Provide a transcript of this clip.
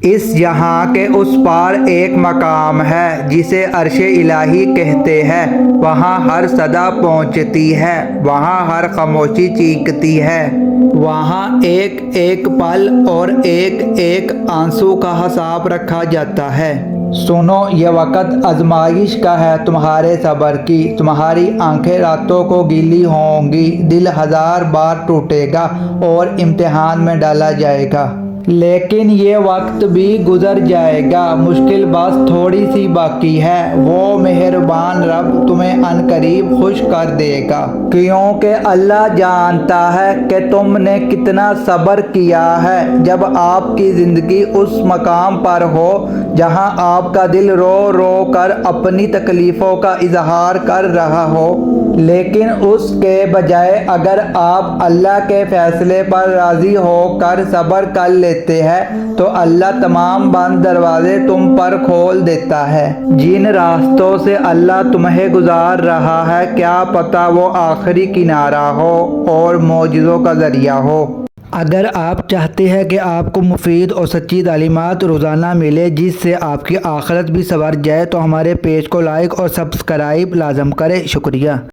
اس جہاں کے اس پار ایک مقام ہے جسے عرش الہی کہتے ہیں، وہاں ہر صدا پہنچتی ہے، وہاں ہر خاموشی چیختی ہے، وہاں ایک ایک پل اور ایک ایک آنسو کا حساب رکھا جاتا ہے۔ سنو، یہ وقت آزمائش کا ہے تمہارے صبر کی، تمہاری آنکھیں راتوں کو گیلی ہوں گی، دل ہزار بار ٹوٹے گا اور امتحان میں ڈالا جائے گا، لیکن یہ وقت بھی گزر جائے گا، مشکل بس تھوڑی سی باقی ہے، وہ مہربان رب تمہیں عنقریب خوش کر دے گا، کیونکہ اللہ جانتا ہے کہ تم نے کتنا صبر کیا ہے۔ جب آپ کی زندگی اس مقام پر ہو جہاں آپ کا دل رو رو کر اپنی تکلیفوں کا اظہار کر رہا ہو، لیکن اس کے بجائے اگر آپ اللہ کے فیصلے پر راضی ہو کر صبر کر لیتے ہیں تو اللہ تمام بند دروازے تم پر کھول دیتا ہے۔ جن راستوں سے اللہ تمہیں گزار رہا ہے، کیا پتہ وہ آخری کنارہ ہو اور معجزوں کا ذریعہ ہو۔ اگر آپ چاہتے ہیں کہ آپ کو مفید اور سچی تعلیمات روزانہ ملے جس سے آپ کی آخرت بھی سنور جائے تو ہمارے پیج کو لائک اور سبسکرائب لازم کریں۔ شکریہ۔